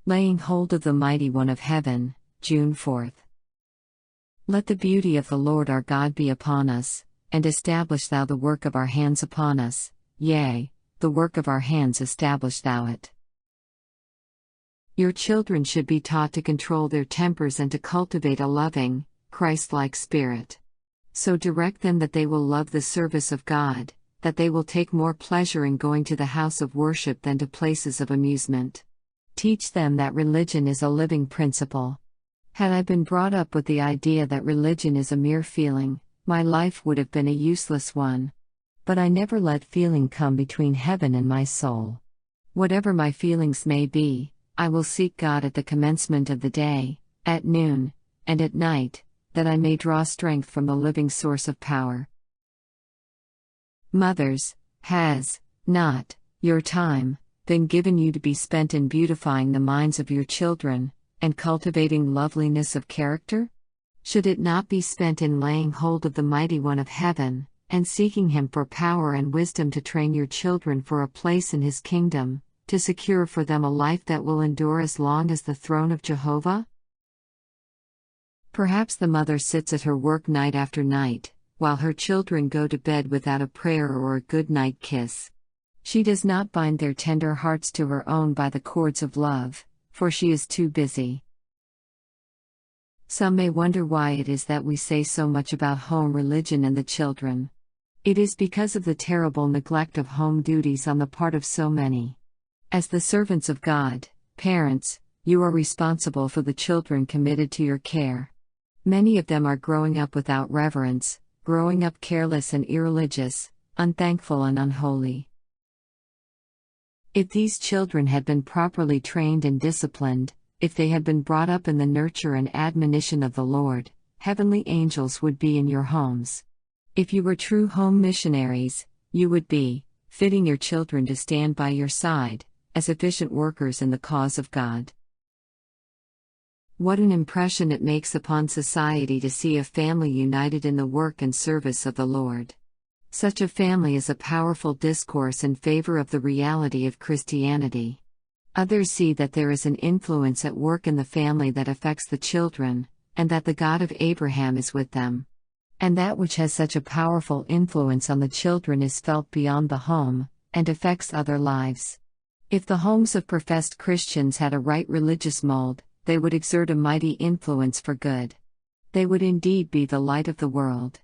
Laying hold of the mighty one of heaven, June 4th. Let the beauty of the Lord our God be upon us, and establish thou the work of our hands upon us, yea, the work of our hands establish thou it. Your children should be taught to control their tempers and to cultivate a loving, Christ-like spirit. So direct them that they will love the service of God, that they will take more pleasure in going to the house of worship than to places of amusement. Teach them that religion is a living principle. Had I been brought up with the idea that religion is a mere feeling, my life would have been a useless one. But I never let feeling come between heaven and my soul. Whatever my feelings may be, I will seek God at the commencement of the day, at noon, and at night, that I may draw strength from the living source of power. Mothers, has not your time been given you to be spent in beautifying the minds of your children, and cultivating loveliness of character? Should it not be spent in laying hold of the mighty one of heaven, and seeking him for power and wisdom to train your children for a place in his kingdom, to secure for them a life that will endure as long as the throne of Jehovah? Perhaps the mother sits at her work night after night, while her children go to bed without a prayer or a good night kiss. She does not bind their tender hearts to her own by the cords of love, for she is too busy. Some may wonder why it is that we say so much about home religion and the children. It is because of the terrible neglect of home duties on the part of so many. As the servants of God, parents, you are responsible for the children committed to your care. Many of them are growing up without reverence, growing up careless and irreligious, unthankful and unholy. If these children had been properly trained and disciplined, if they had been brought up in the nurture and admonition of the Lord, heavenly angels would be in your homes. If you were true home missionaries, you would be fitting your children to stand by your side, as efficient workers in the cause of God. What an impression it makes upon society to see a family united in the work and service of the Lord. Such a family is a powerful discourse in favor of the reality of Christianity. Others see that there is an influence at work in the family that affects the children, and that the God of Abraham is with them. And that which has such a powerful influence on the children is felt beyond the home, and affects other lives. If the homes of professed Christians had a right religious mold, they would exert a mighty influence for good. They would indeed be the light of the world.